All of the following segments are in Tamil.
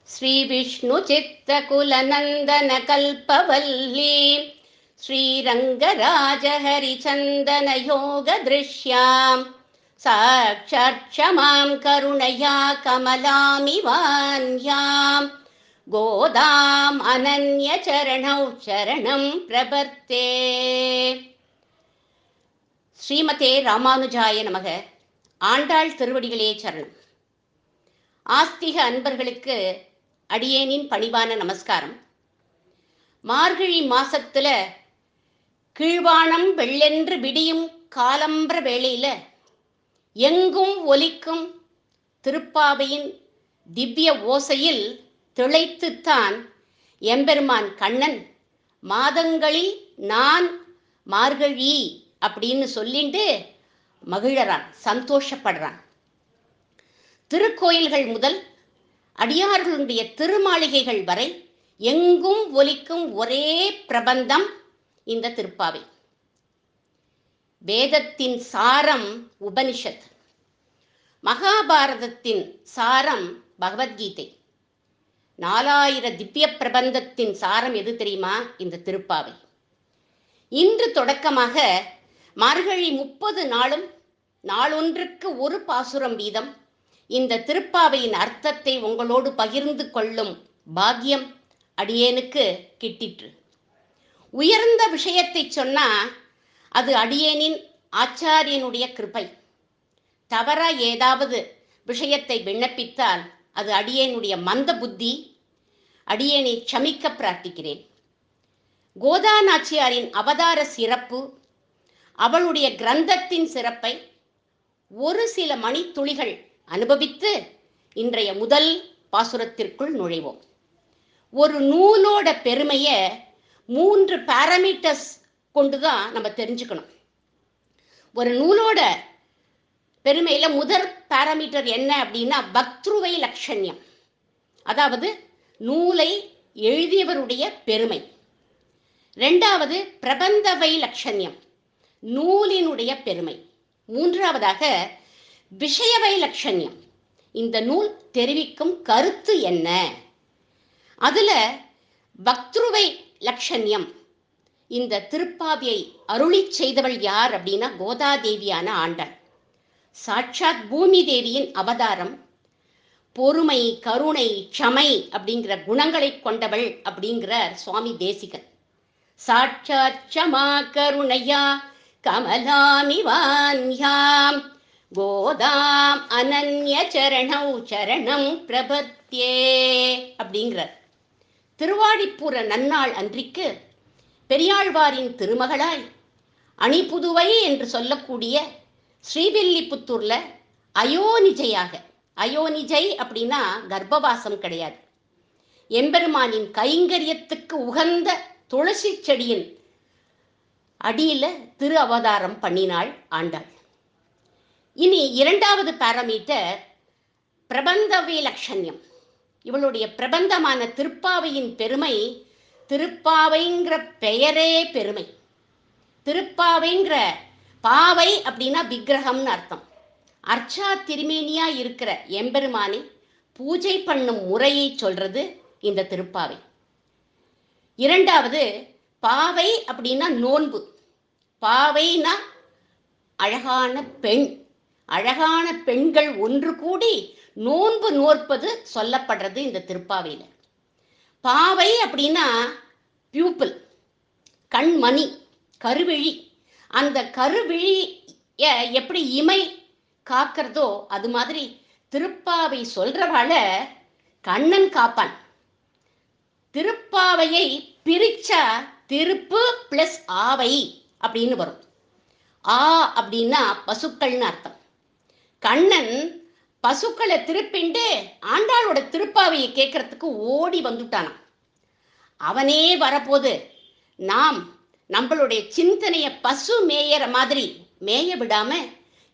श्रीविष्णुचित्तकुलनन्दनकल्पवल्ली श्रीरङ्गराजहरिचन्दनयोगदृश्यां साक्षात् क्षमां करुणया कमलामिवान्यां गोदाम् अनन्यचरणौ चरणं प्रपद्ये. ஸ்ரீமதே ராமானுஜாய நமக. ஆண்டாள் திருவடிகளே சரணம். ஆஸ்திக அன்பர்களுக்கு அடியேனின் பணிவான நமஸ்காரம். மார்கழி மாசத்துல கீழ்வானம் வெள்ளென்று விடியும் காலம்பர வேளையில எங்கும் ஒலிக்கும் திருப்பாவையின் திவ்ய ஓசையில் திளைத்துத்தான் எம்பெருமான் கண்ணன் மாதங்களில் நான் மார்கழி அப்படின்னு சொல்லிட்டு மகிழறான், சந்தோஷப்படுறான். திருக்கோயில்கள் முதல் அடியார்களுடைய திருமாளிகைகள் வரை எங்கும் ஒலிக்கும் ஒரே பிரபந்தம் இந்த திருப்பாவை. வேதத்தின் சாரம் உபனிஷத், மகாபாரதத்தின் சாரம் பகவத்கீதை, 4000 திவ்ய பிரபந்தத்தின் சாரம் எது தெரியுமா? இந்த திருப்பாவை. இன்று தொடக்கமாக மார்கழி 30 நாளும் நாளொன்றுக்கு ஒரு பாசுரம் வீதம் இந்த திருப்பாவையின் அர்த்தத்தை உங்களோடு பகிர்ந்து கொள்ளும் பாக்கியம் அடியேனுக்கு கிட்டிற்று. உயர்ந்த விஷயத்தை சொன்னா அது அடியேனின் ஆச்சாரியனுடைய கிருபை. தவறா ஏதாவது விஷயத்தை விண்ணப்பித்தால் அது அடியேனுடைய மந்த புத்தி. அடியேனை க்ஷமிக்க பிரார்த்திக்கிறேன். கோதா நாச்சியாரின் அவதார சிறப்பு, அவளுடைய கிரந்தத்தின் சிறப்பை ஒரு சில மணித்துளிகள் அனுபவித்து இன்றைய முதல் பாசுரத்திற்குள் நுழைவோம். ஒரு நூலோட பெருமையை 3 பாராமீட்டர்ஸ் கொண்டுதான் நம்ம தெரிஞ்சுக்கணும். ஒரு நூலோட பெருமையில முதல் பாராமீட்டர் என்ன அப்படின்னா பக்திருவை லட்சண்யம், அதாவது நூலை எழுதியவருடைய பெருமை. 2வது பிரபந்தவை லட்சண்யம், நூலினுடைய பெருமை. 3வதாக விஷயவை லட்சண்யம், இந்த நூல் தெரிவிக்கும் கருத்து என்ன. அதுல பக்திருவை லட்சண்யம், இந்த திருப்பாவியை அருளி செய்தவள் யார் அப்படின்னா கோதாதேவியான ஆண்டாள். சாட்சாத் பூமி தேவியின் அவதாரம். பொறுமை, கருணை, க்ஷமை அப்படிங்கிற குணங்களை கொண்டவள் அப்படிங்கிற சுவாமி தேசிகன். சாட்சாத் க்ஷமா கருணையா கமலாமிவான்யாம் கோதாம் அனன்ய சரணௌ சரணம் பிரபத்யே அப்படிங்கிறார். திருவாடிப்பூர நன்னாள் அன்றிக்கு பெரியாழ்வாரின் திருமகளாய் அணிபுதுவை என்று சொல்லக்கூடிய ஸ்ரீவில்லிபுத்தூர்ல அயோனிஜையாக, அயோனிஜை அப்படின்னா கர்ப்பவாசம் கிடையாது, எம்பெருமானின் கைங்கரியத்துக்கு உகந்த துளசி செடியின் அடியில திரு அவதாரம் பண்ணினாள் ஆண்டாள். இனி 2வது பாராமீட்டர் பிரபந்தவே லட்சண்யம். இவளுடைய பிரபந்தமான திருப்பாவையின் பெருமை. திருப்பாவைங்கிற பெயரே பெருமை. திருப்பாவைங்கிற பாவை அப்படின்னா விக்கிரகம்னு அர்த்தம். அர்ச்சா திருமேனியா இருக்கிற எம்பெருமானை பூஜை பண்ணும் முறையை சொல்றது இந்த திருப்பாவை. 2வது பாவை அப்படின்னா நோன்பு. பாவைனா அழகான பெண். அழகான பெண்கள் ஒன்று கூடி நோன்பு நோற்பது சொல்லப்படுறது இந்த திருப்பாவையில. பாவை அப்படின்னா பியூப்பிள், கண்மணி, கருவிழி. அந்த கருவிழிய எப்படி இமை காக்கிறதோ அது மாதிரி திருப்பாவை சொல்றவாள கண்ணன் காப்பான். திருப்பாவையை பிரிச்சா திருப்பு பிளஸ் ஆவை அப்படின்னு வரும். ஆ அப்படின்னா பசுக்கள்னு அர்த்தம். கண்ணன் பசுக்களை திருப்பிண்டு ஆண்டாளோட திருப்பாவையை கேட்கறதுக்கு ஓடி வந்துட்டானான். அவனே வரப்போது நாம் நம்மளுடைய சிந்தனைய பசு மேயற மாதிரி மேய விடாம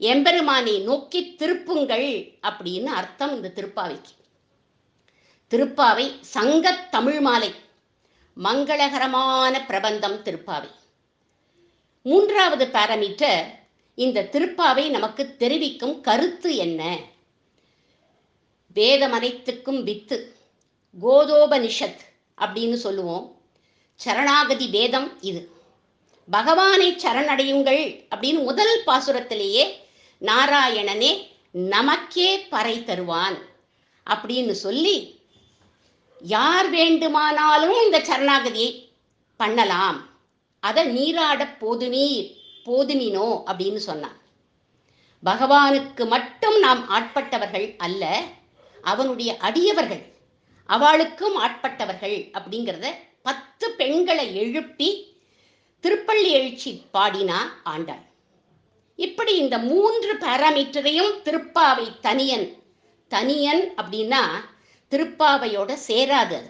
எம்பெருமானை நோக்கி திருப்புங்கள் அப்படின்னு அர்த்தம் இந்த திருப்பாவைக்கு. திருப்பாவை சங்க தமிழ் மாலை, மங்களகரமான பிரபந்தம் திருப்பாவை. 3வது பாராமீட்டர், இந்த திருப்பாவை நமக்கு தெரிவிக்கும் கருத்து என்ன. வேதம் அனைத்துக்கும் வித்து, கோதோபனிஷத் அப்படின்னு சொல்லுவோம். சரணாகதி வேதம் இது. பகவானை சரணடையுங்கள் அப்படின்னு முதல் பாசுரத்திலேயே நாராயணனே நமக்கே பறை தருவான் அப்படின்னு சொல்லி யார் வேண்டுமானாலும் இந்த சரணாகதியை பண்ணலாம், அதை நீராட போதுமினோ அப்படின்னு சொன்னான். பகவானுக்கு மட்டும் நாம் ஆட்பட்டவர்கள் அல்ல, அவனுடைய அடியவர்கள் அவளுக்கும் ஆட்பட்டவர்கள் அப்படிங்கிறத 10 பெண்களை எழுப்பி திருப்பள்ளி எழுச்சி பாடினா ஆண்டாள். இப்படி இந்த 3 பாராமீட்டரையும் திருப்பாவை தனியன் அப்படின்னா திருப்பாவையோட சேராது. அது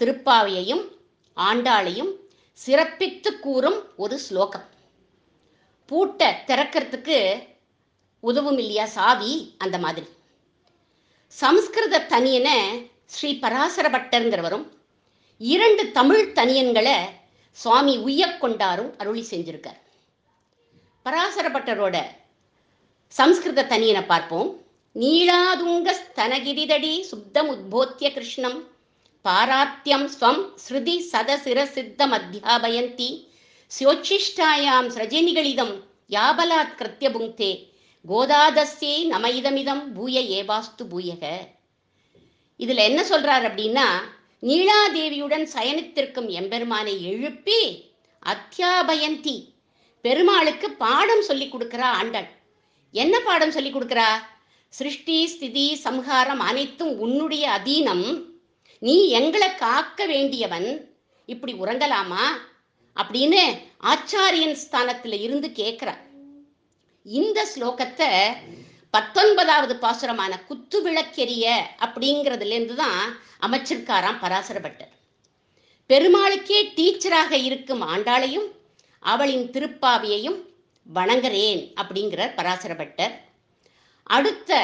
திருப்பாவையையும் ஆண்டாளையும் சிறப்பித்து கூறும் ஒரு ஸ்லோகம். பூட்டை திறக்கிறதுக்கு உதவும் இல்லையா சாவி, அந்த மாதிரி. சம்ஸ்கிருத தனியனை ஸ்ரீ பராசர பட்டருங்கிறவரும் 2 தமிழ் தனியன்களை சுவாமி உய்யக்கொண்டாரும் அருளி செஞ்சிருக்கார். பராசர பட்டரோட சம்ஸ்கிருத தனியனை பார்ப்போம். நீளாதுங்க ஸ்தனகிரிதடி சுப்தம் உத்போத்திய கிருஷ்ணம் பாராத்யம் ஸ்வம் ஸ்ருதி சதசிர சித்தம் அத்தியாபயந்தி ஸ்யோச்சிஷ்டாயாம் ஸ்ரஜினிகளிதம் யாபலாத் கிருத்திய புங்கே கோதாதஸ்யை நமயிதமிதம் பூய ஏவாஸ்து பூயக. இதுல என்ன சொல்றார் அப்படின்னா, நீலாதேவியுடன் சயனித்திருக்கும் எம்பெருமானை எழுப்பி அத்தியாபயந்தி, பெருமாளுக்கு பாடம் சொல்லி கொடுக்கிறா ஆண்டாள். என்ன பாடம் சொல்லி கொடுக்கிறா? சிருஷ்டி ஸ்திதி சம்ஹாரம் அனைத்தும் உன்னுடைய அதீனம், நீ எங்களை காக்க வேண்டியவன், இப்படி உறங்கலாமா அப்படின்னு ஆச்சாரியன் ஸ்தானத்துல இருந்து கேட்கிறார். இந்த ஸ்லோகத்தை 19வது பாசுரமான குத்து விளக்கெரிய அப்படிங்கிறதுல இருந்து தான் அமைச்சிருக்காராம் பராசர பட்டர். பெருமாளுக்கே டீச்சராக இருக்கும் ஆண்டாளையும் அவளின் திருப்பாவியையும் வணங்குறேன் அப்படிங்கிறார் பராசர பட்டர். அடுத்த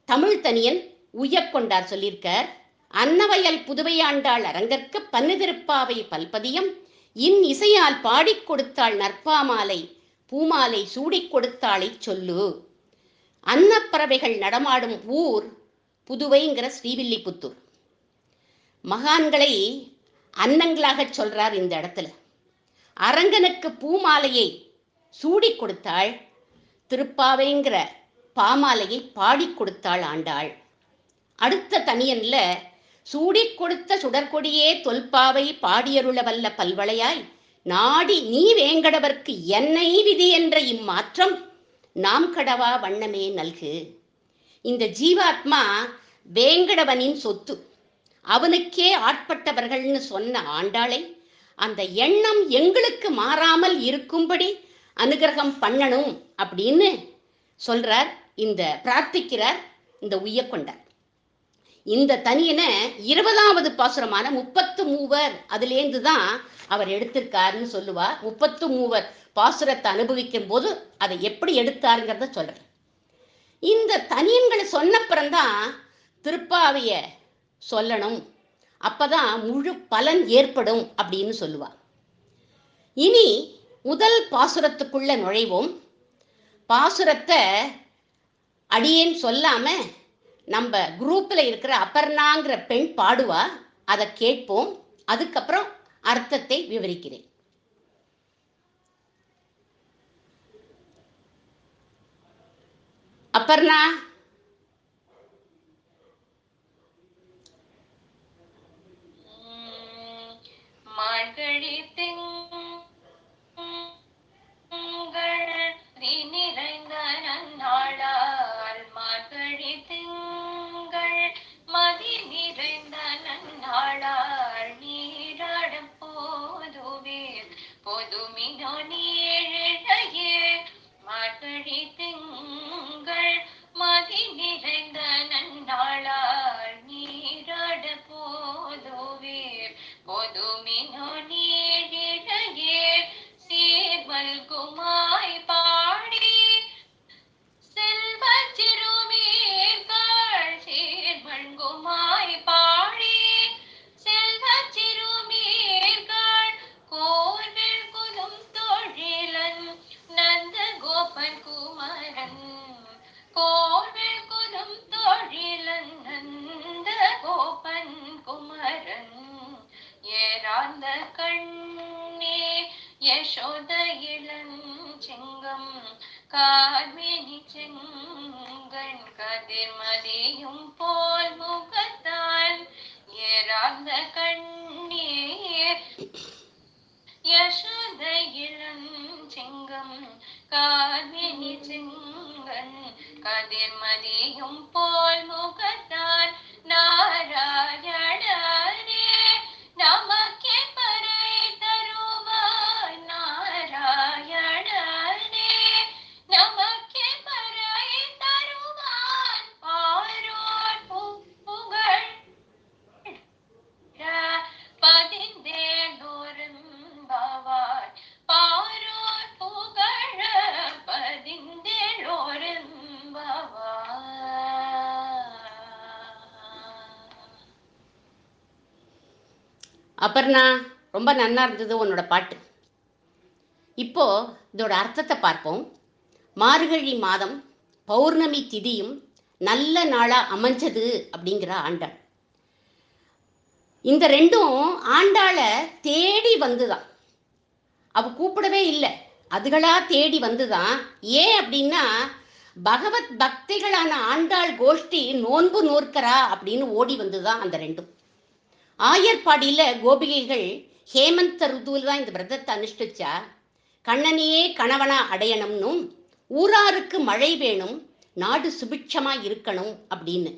தமிழ் தனியன் உய்யக்கொண்டார் சொல்லியிருக்கார். அன்னவயல் புதுவை ஆண்டாள் அரங்கற்க பன்னிதிருப்பாவை பல்பதியம் இன் இசையால் பாடிக் கொடுத்தாள் நற்பாமாலை பூமாலை சூடிக் கொடுத்தாளை சொல்லு. அன்னப்பறவைகள் நடமாடும் ஊர் புதுவைங்கிற ஸ்ரீவில்லிபுத்தூர். மகான்களை அன்னங்களாக சொல்றார் இந்த இடத்துல. அரங்கனுக்கு பூமாலையை சூடி கொடுத்தாள், திருப்பாவைங்கிற பாமாலையை பாடி கொடுத்தாள் ஆண்டாள். அடுத்த தனியன்ல சூடி கொடுத்த சுடற்கொடியே தொல்பாவை பாடியருள வல்ல பல்வளையாய் நாடி நீ வேங்கடவர்க்கு என்னை விதி என்ற இம்மாற்றம் நாம் கடவா வண்ணமே நல்கு. இந்த ஜீவாத்மா வேங்கடவனின் சொத்து, அவனுக்கே ஆட்பட்டவர்கள்னு சொன்ன ஆண்டாளை அந்த எண்ணம் எங்களுக்கு மாறாமல் இருக்கும்படி அனுகிரகம் பண்ணணும் அப்படின்னு சொல்றார், இந்த பிரார்த்திக்கிறார் இந்த உய்யக்கொண்டார். இந்த தனியனை 20வது பாசுரமான 33 அதுலேருந்து தான் அவர் எடுத்திருக்காருன்னு சொல்லுவா. 33 பாசுரத்தை அனுபவிக்கும் போது அதை எப்படி எடுத்தாருங்கிறத சொல்றேன். இந்த தனியன்களை சொன்னப்புறம்தான் திருப்பாவைய சொல்லணும், அப்பதான் முழு பலன் ஏற்படும் அப்படின்னு சொல்லுவா. இனி முதல் பாசுரத்துக்குள்ள நுழைவோம். பாசுரத்தை அடியேன்னு சொல்லாம நம்ம குரூப்ல இருக்கிற அபர்ணாங்கிற பெண் பாடுவா, அதை கேட்போம். அதுக்கப்புறம் அர்த்தத்தை விவரிக்கிறேன். அபர்ணா, மார்கழி திங்கள் நிறைந்த நன்னாளால், மார்கழி திங்கள் மதி நிறைந்த நன்னாளால் நீராடும் போதுவே பொதுமினோ நீழையே. மார்கழி திங்கள் மதி நிறைந்த நன்னாளால் நீராட போதுவே பொதுமினோ நீழையே. சீர்வல்குமாய் பாடி செல்வ சிறுமீர்கள், சீர்வல்குமாய் பாடி செல்வ சிறுமீர்கள் கோர்வெள் குலும் தொழிலன் நந்த கோபன் குமரன். கோர்வெள் குலும் தொழிலன் நந்த கோபன் யசோத இளஞ்சிங்கம் கார்மேனி செங்கண் கதிர்மதியும் போல் முகத்தான் ஏறார்ந்த கண்ணீர் யசோத இளஞ்சிங்கம் கார்மேனி செங்கண் கதிர்மதியும் போல் முகத்தான் நாராயணனே நமக்கே பறை தருவாய் நாராயணனே நமக்கே பறை தருவான் பாரோர் புகழ் பதிந்தேலோரெம்பாவாய் பாரோர் புகழ பதிந்தேலோரெம்பாவாய். அபர்ணா, ரொம்ப நன்னா இருந்தது உன்னோட பாட்டு. இப்போ இதோட அர்த்தத்தை பார்ப்போம். மார்கழி மாதம் பௌர்ணமி திதியும் நல்ல நாளா அமைஞ்சது அப்படிங்கிற ஆண்டாள். இந்த ரெண்டும் ஆண்டாளை தேடி வந்துதான், அவ கூப்பிடவே இல்லை, அதுகளா தேடி வந்துதான். ஏன் அப்படின்னா பகவத் பக்திகளான ஆண்டாள் கோஷ்டி நோன்பு நோற்கிறா அப்படின்னு ஓடி வந்துதான் அந்த ரெண்டும். ஆயர்பாடியில கோபிகைகள் ஹேமந்த ருதுவில் தான் இந்த விரதத்தை அனுஷ்டிச்சா. கண்ணனையே கணவனா அடையணும்னும் ஊராருக்கு மழை வேணும், நாடு சுபிட்சமா இருக்கணும் அப்படின்னு.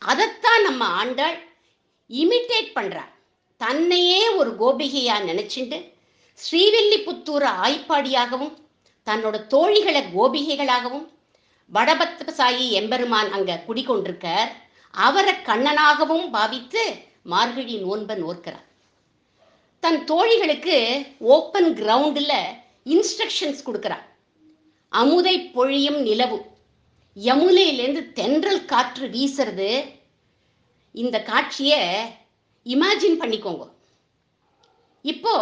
அதைத்தான் நம்ம ஆண்டாள் இமிட்டேட் பண்றா. தன்னையே ஒரு கோபிகையா நினைச்சுண்டு ஸ்ரீவில்லிபுத்தூர் ஆய்ப்பாடியாகவும் தன்னோட தோழிகளை கோபிகைகளாகவும் வடபத்த சாயி எம்பெருமான் அங்க குடிக்கொண்டிருக்கார், அவரை கண்ணனாகவும் பாவித்து மார்கழி நோன்பை நோக்கிறார். தன் தோழிகளுக்கு ஓப்பன் கிரவுண்டில் இன்ஸ்ட்ரக்ஷன்ஸ் கொடுக்கிறார். அமுதை பொழியும் நிலவு, யமுனையிலேருந்து தென்றல் காற்று வீசுறது. இந்த காட்சியை இமேஜின் பண்ணிக்கோங்க. இப்போ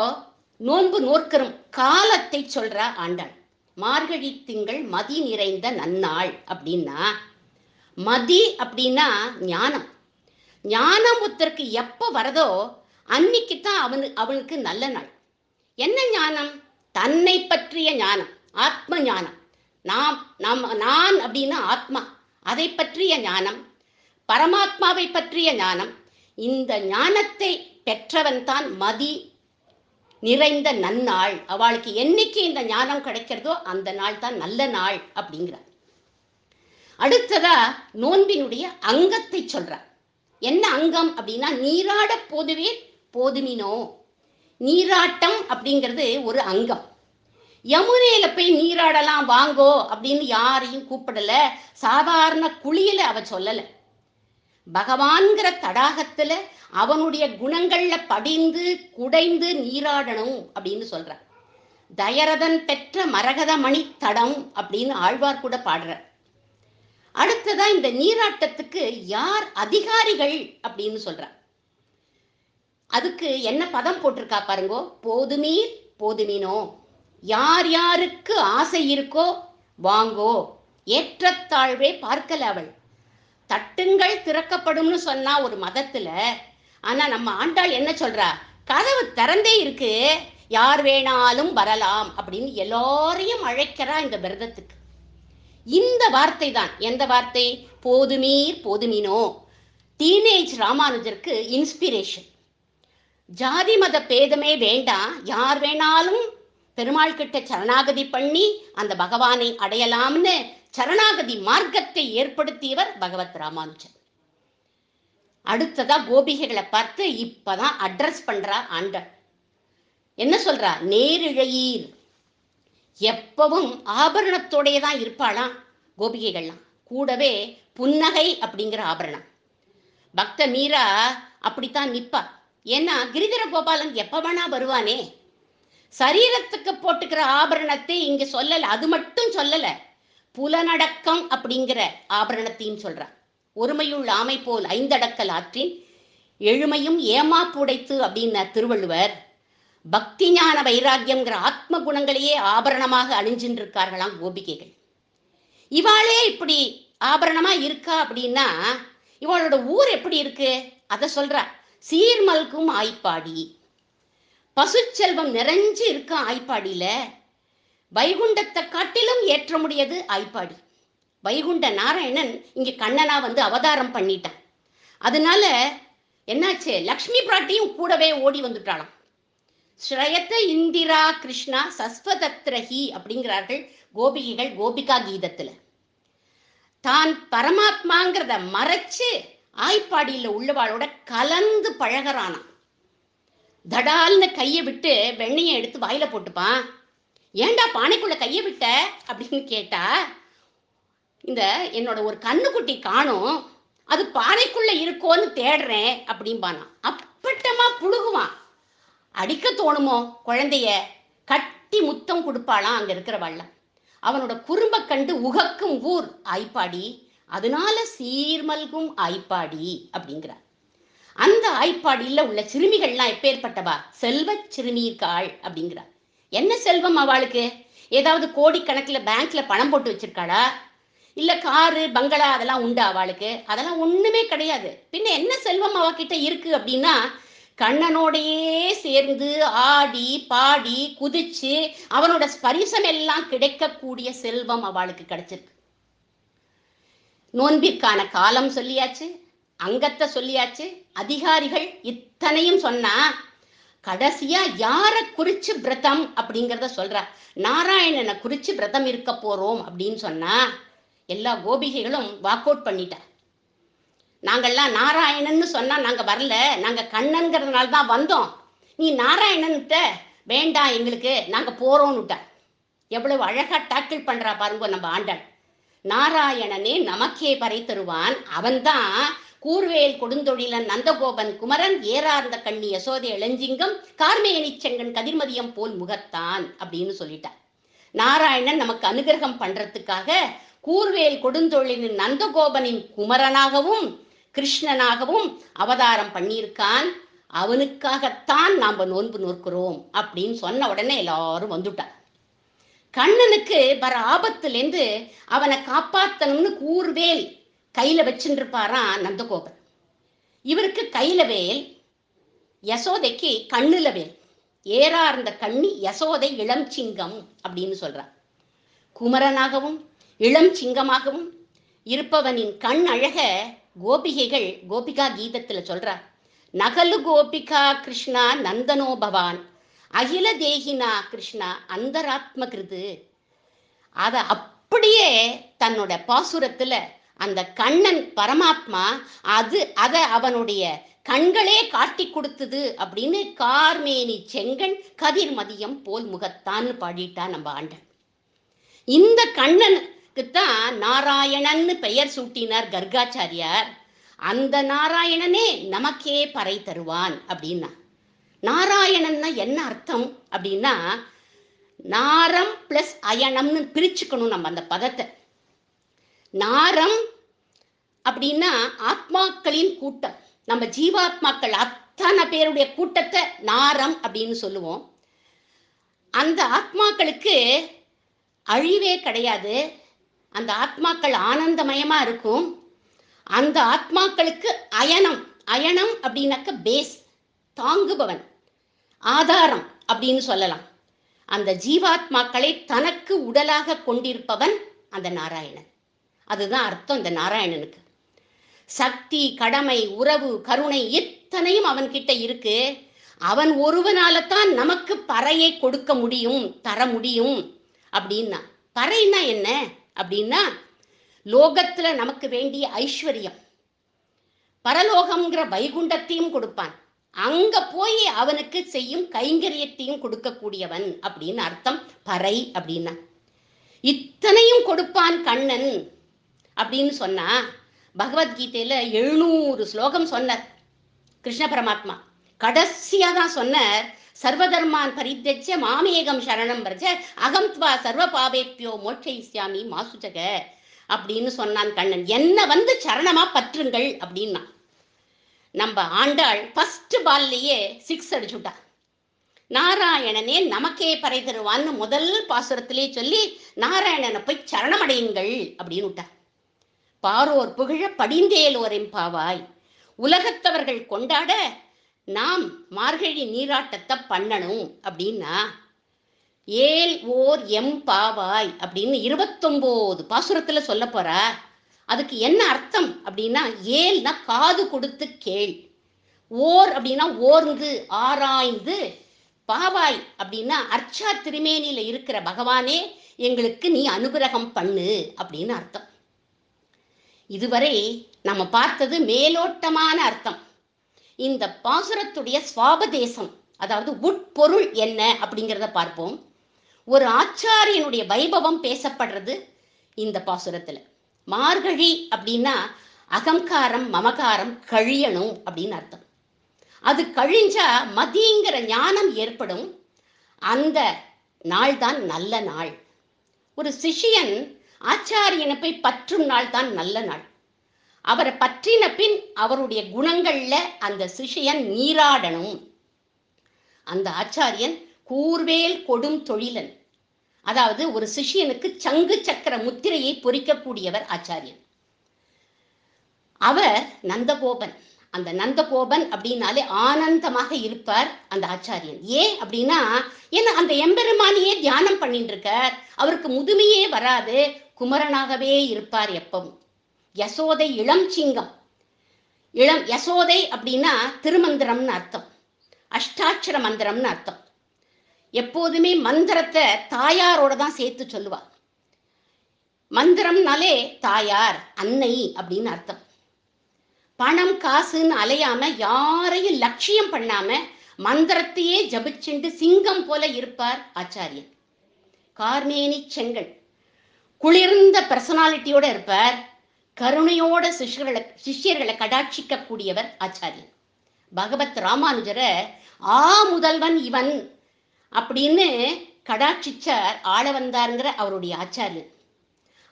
நோன்பு நோற்கரும் காலத்தை சொல்றா ஆண்டாள். மார்கழி திங்கள் மதி நிறைந்த நன்னாள் அப்படின்னா, மதி அப்படின்னா ஞானம். ஞானம் ஒருத்தருக்கு எப்போ வரதோ அன்னைக்குத்தான் அவனுக்கு நல்ல நாள். என்ன ஞானம்? தன்னை பற்றிய ஞானம், ஆத்ம ஞானம். நான் அப்படின்னா ஆத்மா, அதை பற்றிய ஞானம், பரமாத்மாவை பற்றிய ஞானம். இந்த ஞானத்தை பெற்றவன் தான் மதி நிறைந்த நன்னாள். அவளுக்கு என்னைக்கு இந்த ஞானம் கிடைக்கிறதோ அந்த நாள் தான் நல்ல நாள் அப்படிங்கிறார். அடுத்ததா நோன்பினுடைய அங்கத்தை சொல்றார். என்ன அங்கம் அப்படின்னா, நீராட போதுவீர் போதுமினோ. நீராட்டம் அப்படிங்கிறது ஒரு அங்கம். யமுனையில போய் நீராடலாம் வாங்கோ அப்படின்னு யாரையும் கூப்பிடல, சாதாரண குளியல அவ சொல்லல. பகவான்கிற தடாகத்துல அவனுடைய குணங்கள்ல படிந்து குடைந்து நீராடணும் அப்படின்னு சொல்ற. தயரதன் பெற்ற மரகத மணி தடம் அப்படின்னு ஆழ்வார் கூட பாடுறார். அடுத்ததா இந்த நீராட்டத்துக்கு யார் அதிகாரிகள் அப்படின்னு சொல்றார். அதுக்கு என்ன பதம் போட்டிருக்கா பாருங்கோ, போதுமீர் போதுமினோ. யார் யாருக்கு ஆசை இருக்கோ வாங்கோ, ஏற்றத்தாழ்வே பார்க்கல அவள். தட்டுங்கள் திறக்கப்படும்னு சொன்னா ஒரு மதத்துல, ஆனா நம்ம ஆண்டாள் என்ன சொல்றா, கதவு திறந்தே இருக்கு, யார் வேணாலும் வரலாம் அப்படின்னு எல்லாரையும் அழைக்கிறா இந்த விரதத்துக்கு. இந்த வார்த்தை தான், எந்த வார்த்தை? போதுமீர் போதுமினோ. டீனேஜ் ராமானுஜருக்கு இன்ஸ்பிரேஷன். ஜாதி மத பேதமே வேண்டாம், யார் வேணாலும் பெருமாள் கிட்ட சரணாகதி பண்ணி அந்த பகவானை அடையலாம்னு சரணாகதி மார்க்கத்தை ஏற்படுத்தியவர் பகவத் ராமானுஜர். அடுத்ததா கோபிகைகளை பார்த்து இப்பதான் அட்ரஸ் பண்றா ஆண்டாள். என்ன சொல்றா? நேரிழையீர். எப்பவும் ஆபரணத்தோடைய தான் இருப்பாளாம் கோபிகைகள்லாம். கூடவே புன்னகை அப்படிங்கிற ஆபரணம். பக்த மீரா அப்படித்தான் நிப்பா. ஏன்னா கிரிதர கோபாலன் எப்ப வேணா வருவானே. சரீரத்துக்கு போட்டுக்கிற ஆபரணத்தை இங்க சொல்லல, அது மட்டும் சொல்லல, புலனடக்கம் அப்படிங்கிற ஆபரணத்தையும் சொல்றா. ஒருமையுள் ஆமை போல் ஐந்தடக்கல் ஆற்றின் எழுமையும் ஏமாப்புடைத்து அப்படின்ன திருவள்ளுவர். பக்தி ஞான வைராக்கியம்ங்கிற ஆத்ம குணங்களையே ஆபரணமாக அணிஞ்சின்னு இருக்கார்களாம் கோபிகைகள். இவாளே இப்படி ஆபரணமா இருக்கா அப்படின்னா இவளோட ஊர் எப்படி இருக்கு அதை சொல்றா. சீர்மல்கும் ஆய்ப்பாடி, பசுச்செல்வம் நிறைஞ்சு இருக்கான் ஆய்ப்பாடியில. வைகுண்டத்தை காட்டிலும் ஏற்ற முடியாது ஆய்ப்பாடி. வைகுண்ட நாராயணன் இங்க கண்ணனா வந்து அவதாரம் பண்ணிட்டான். அதனால என்னாச்சு, லக்ஷ்மி பிராட்டியும் கூடவே ஓடி வந்துட்டாளாம். ஸ்ரயத்த இந்திரா கிருஷ்ணா சஸ்வதத்ரஹி அப்படிங்கிறார்கள் கோபிகைகள் கோபிகா கீதத்துல. தான் பரமாத்மாங்கிறத மறைச்சு ஆய்ப்பாடியில உள்ளவாளோட கலந்து பழகிறானாம். தடால்னு கையை விட்டு வெண்ணையை எடுத்து வாயில போட்டுப்பான். ஏண்டா பானைக்குள்ள கையை விட்ட அப்படின்னு கேட்டா, இந்த என்னோட ஒரு கண்ணுக்குட்டி காணும், அது பானைக்குள்ள இருக்கோன்னு தேடுறேன் அப்படிம்பானா. அப்பட்டமா புழுகுவான். அடிக்க தோணுமோ குழந்தைய, கட்டி முத்தம் கொடுப்பாளாம் அங்க இருக்கிறவாள்லாம். அவனோட குறும்ப கண்டு உகக்கும் ஊர் ஆய்ப்பாடி, அதனால சீர்மல்கும் ஆய்ப்பாடி அப்படிங்கிறார். அந்த ஆய்ப்பாடியில உள்ள சிறுமிகள்லாம் எப்பேற்பட்டவா, செல்வ சிறுமீர்காள் அப்படிங்கிறார். என்ன செல்வம் அவளுக்கு? ஏதாவது கோடிக்கணக்கில் பேங்க்ல பணம் போட்டு வச்சிருக்காளா? இல்ல காரு பங்களா அதெல்லாம் உண்டா அவளுக்கு? அதெல்லாம் ஒண்ணுமே கிடையாது. பின்ன என்ன செல்வம் அவகிட்ட இருக்கு அப்படின்னா, கண்ணனோடையே சேர்ந்து ஆடி பாடி குதிச்சு அவனோட ஸ்பரிசம் எல்லாம் கிடைக்கக்கூடிய செல்வம் அவளுக்கு கிடைச்சிருக்கு. நோன்பிற்கான காலம் சொல்லியாச்சு, அங்கத்தை சொல்லியாச்சு, அதிகாரிகள் இத்தனையும் சொன்னா கடைசியா யார குறிச்சு விரதம் அப்படிங்கிறத சொல்றா. நாராயணனை குறிச்சு விரதம் இருக்க போறோம் அப்படின்னு சொன்னா எல்லா கோபிகைகளும் வாக் அவுட் பண்ணிட்டா. நாங்கள்லாம் நாராயணன்னு சொன்னா நாங்க வரல, நாங்க கண்ணன்கிறதுனால தான் வந்தோம், நீ நாராயணன்கிட்ட வேண்டாம் எங்களுக்கு, நாங்க போறோம்னுட்டா. எவ்வளவு அழகா டாக்கிள் பண்றா பாருங்க நம்ம ஆண்டாள். நாராயணனே நமக்கே பறை தருவான், அவன்தான் கூர்வேல் கொடுந்தொழிலன் நந்தகோபன் குமரன் ஏறார்ந்த கண்ணி யசோதை இளஞ்சிங்கம் கார்மேனி செங்கன் கதிர்மதியம் போல் முகத்தான் அப்படின்னு சொல்லிட்டார். நாராயணன் நமக்கு அனுகிரகம் பண்றதுக்காக கூர்வேல் கொடுந்தொழிலின் நந்தகோபனின் குமரனாகவும் கிருஷ்ணனாகவும் அவதாரம் பண்ணியிருக்கான். அவனுக்காகத்தான் நாம நோன்பு நோக்கிறோம் அப்படின்னு சொன்ன உடனே எல்லாரும் வந்துட்டார். கண்ணனுக்கு வர ஆபத்துலேருந்து அவனை காப்பாத்தணும்னு கூர்வேல் கையில வச்சுட்டு இருப்பாராம் நந்தகோபன். இவருக்கு கையில வேல், யசோதைக்கு கண்ணுல வேல். ஏறார்ந்த கண்ணி யசோதை இளம் சிங்கம் அப்படின்னு சொல்றார். குமரனாகவும் இளம் சிங்கமாகவும் இருப்பவனின் கண் அழக கோபிகைகள் கோபிகா கீதத்துல சொல்றார். நகலு கோபிகா கிருஷ்ணா நந்தனோ பவான் அகில தேகினா கிருஷ்ணா அந்தராத்ம கிருது. அத அப்படியே தன்னோட பாசுரத்துல அந்த கண்ணன் பரமாத்மா அத அவனுடைய கண்களே காட்டி கொடுத்தது அப்படின்னு கார்மேனி செங்கன் கதிர் மதியம் போல் முகத்தான்னு பாடிட்டா நம்ம ஆண்டன். இந்த கண்ணனுக்குத்தான் நாராயணன்னு பெயர் சூட்டினார் கர்காச்சாரியார். அந்த நாராயணனே நமக்கே பறை தருவான் அப்படின்னா. நாராயணன்னா என்ன அர்த்தம் அப்படின்னா, நாரம் பிளஸ் அயனம்னு பிரிச்சுக்கணும் நம்ம அந்த பதத்தை. நாரம் அப்படின்னா ஆத்மாக்களின் கூட்டம், நம்ம ஜீவாத்மாக்கள் அத்தனை பேருடைய கூட்டத்தை நாரம் அப்படின்னு சொல்லுவோம். அந்த ஆத்மாக்களுக்கு அழிவே கிடையாது, அந்த ஆத்மாக்கள் ஆனந்தமயமா இருக்கும். அந்த ஆத்மாக்களுக்கு அயனம், அயனம் அப்படின்னாக்க பேஸ், தாங்குபவன், ஆதாரம் அப்படின்னு சொல்லலாம். அந்த ஜீவாத்மாக்களை தனக்கு உடலாக கொண்டிருப்பவன் அந்த நாராயணன். அதுதான் அர்த்தம் இந்த நாராயணனுக்கு. சக்தி, கடமை, உறவு, கருணை இத்தனையும் அவன்கிட்ட இருக்கு. அவன் ஒருவனால தான் நமக்கு பறையை கொடுக்க முடியும், தர முடியும் அப்படின்னா. பறைன்னா என்ன அப்படின்னா, லோகத்துல நமக்கு வேண்டிய ஐஸ்வர்யம், பரலோகம்ங்கிற வைகுண்டத்தையும் கொடுப்பான். அங்க போய் அவனுக்கு செய்யும் கைங்கரியத்தையும் கொடுக்கக்கூடியவன் அப்படின்னு அர்த்தம் பறை அப்படின்னா. இத்தனையும் கொடுப்பான் கண்ணன் அப்படின்னு சொன்னா பகவத்கீதையில 700 ஸ்லோகம் சொன்னார் கிருஷ்ண பரமாத்மா. கடைசியா தான் சொன்னார், சர்வதர்மான் பரித்யஜ்ய மாமேகம் சரணம் பிரஜ அகம் த்வா சர்வ பாபேப்யோ மோட்சயிஸ்யாமி மாசுஜக அப்படின்னு சொன்னான் கண்ணன். என்ன வந்து சரணமா பற்றுங்கள் அப்படின்னா. நம்ம ஆண்டாள் ஃபர்ஸ்ட் பால்லையே 6 அடிச்சுட்டா. நாராயணனே நமக்கே பறை தருவான்னு முதல் பாசுரத்திலே சொல்லி நாராயணனை போய் சரணமடையுங்கள் அப்படின்னு விட்டா. பாரோர் புகழ படிந்தேலோரெம் பாவாய், உலகத்தவர்கள் கொண்டாட நாம் மார்கழி நீராட்டத்தை பண்ணணும் அப்படின்னா ஏல் ஓர் எம் பாவாய் அப்படின்னு 29 பாசுரத்துல சொல்ல போறா. அதுக்கு என்ன அர்த்தம் அப்படின்னா, ஏல்னா காது கொடுத்து கேள், ஓர் அப்படின்னா ஓர்ந்து ஆராய்ந்து, பாவாய் அப்படின்னா அர்ச்சா திருமேனியில இருக்கிற பகவானே எங்களுக்கு நீ அனுகிரகம் பண்ணு அப்படின்னு அர்த்தம். இதுவரை நம்ம பார்த்தது மேலோட்டமான அர்த்தம். இந்த பாசுரத்துடைய சுவாபதேசம், அதாவது உட்பொருள் என்ன அப்படிங்கிறத பார்ப்போம். ஒரு ஆச்சாரியனுடைய வைபவம் பேசப்படுறது இந்த பாசுரத்துல. மார்கழி அப்படின்னா அகங்காரம் மமகாரம் கழியணும் அப்படின்னு அர்த்தம். அது கழிஞ்சா மதிங்கிற ஞானம் ஏற்படும். அந்த நாள் தான் நல்ல நாள். ஒரு சிஷியன் ஆச்சாரியனை போய் பற்றும் நாள் தான் நல்ல நாள். அவரை பற்றின பின் அவருடைய குணங்கள்ல அந்த சிஷியன் நீராடணும். அந்த ஆச்சாரியன் கூர்வேல் கொடும் தொழிலன், அதாவது ஒரு சிஷியனுக்கு சங்கு சக்கர முத்திரையை பொறிக்கக்கூடியவர் ஆச்சாரியன். அவர் நந்தகோபன். அந்த நந்தகோபன் அப்படின்னாலே ஆனந்தமாக இருப்பார் அந்த ஆச்சாரியன். ஏன் அப்படின்னா, ஏன்னா அந்த எம்பெருமானியே தியானம் பண்ணிட்டு இருக்கார். அவருக்கு முதுமையே வராது, குமரனாகவே இருப்பார் எப்பவும். யசோதை இளம் சிங்கம். இளம் யசோதை அப்படின்னா திருமந்திரம்னு அர்த்தம், அஷ்டாட்சர மந்திரம்னு அர்த்தம். எப்போதுமே மந்திரத்தை தாயாரோட தான் சேர்த்து சொல்லுவா. மந்திரம்னாலே தாயார், அன்னை அப்படின்னு அர்த்தம். பணம் காசுன்னு அலையாம, யாரையும் லட்சியம் பண்ணாம மந்திரத்தையே ஜபிச்சுண்டு சிங்கம் போல இருப்பார் ஆச்சாரியன். கார்மேனி செங்கல், குளிர்ந்த பர்சனாலிட்டியோட இருப்பார். கருணையோட சிஷ்யர்களை கடாட்சிக்க கூடியவர் ஆச்சாரியன். பகவத் ராமானுஜரை ஆ முதல்வன் இவன் அப்படின்னு கடாட்சிச்சார் ஆள வந்தாருங்கிற அவருடைய ஆச்சாரியன்.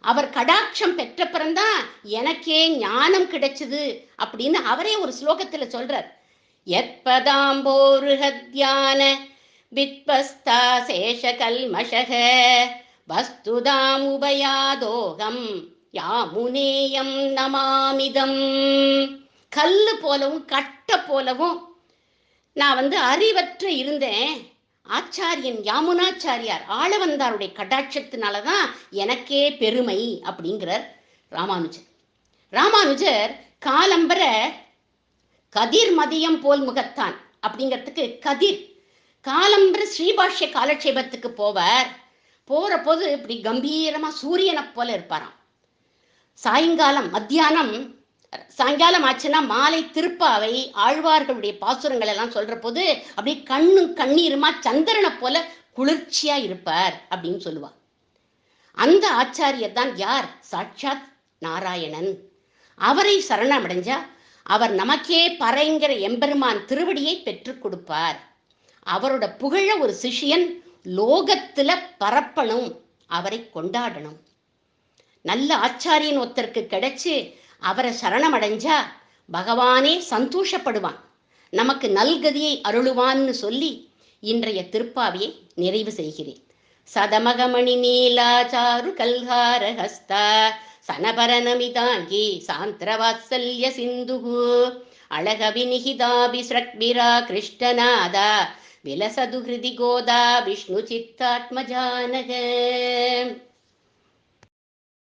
அவர் கடாட்சம் பெற்ற பிறந்தான் எனக்கே ஞானம் கிடைச்சது அப்படின்னு அவரே ஒரு ஸ்லோகத்துல சொல்றார். யத்பதாம்போருஹத்யான வித்பஸ்தா சேஷ கல்மஷக வஸ்துதாம் உபயாதோகம் யாமுனேயம் நமாமிதம். கல்லு போலவும் கட்ட போலவும் நான் அறிவற்ற இருந்தேன். ஆச்சாரியன் யாமுனாச்சாரியார் ஆளவந்தாருடைய கடாட்சத்தினாலதான் எனக்கே பெருமை அப்படிங்கிறார் ராமானுஜர். ராமானுஜர் காலம்பர கதிர் மதியம் போல் முகத்தான் அப்படிங்கிறதுக்கு கதிர், காலம்பர ஸ்ரீபாஷ்ய காலட்சேபத்துக்கு போவார். போற போது இப்படி கம்பீரமா சூரியனை போல இருப்பாராம். சாயங்காலம் ஆச்சுன்னா மாலை திருப்பாவை ஆழ்வார்களுடைய பாசுரங்கள் எல்லாம் சொல்ற போது அப்படி கண்ணும் கண்ணீருமா சந்திரனை போல குளிர்ச்சியா இருப்பார் அப்படின்னு சொல்லுவா. அந்த ஆச்சாரியர் தான் யார்? சாட்சாத் நாராயணன். அவரை சரணமடைஞ்சா அவர் நமக்கே பறைங்கிற எம்பெருமான் திருவடியை பெற்றுக் கொடுப்பார். அவரோட புகழ ஒரு சிஷியன் லோகத்துல பரப்பணும், அவரை கொண்டாடணும். நல்ல ஆச்சாரியன் ஒருத்தருக்கு கிடைச்சு அவரை சரணமடைஞ்சா பகவானே சந்தோஷப்படுவான், நமக்கு நல்கதியை அருளுவான்னு சொல்லி இன்றைய திருப்பாவியை நிறைவு செய்கிறேன். சதமகமணி நீலாச்சாரு கல்ஹார ஹஸ்தா சனபரநமிதாங்கி சாந்திரவாத்சல்ய சிந்துகு அழக விநிகிதாபி ஸ்ரக்பிரா கிருஷ்ணநாதா விலசது ஹிருதி கோதா விஷ்ணு சித்தாத்மஜானக.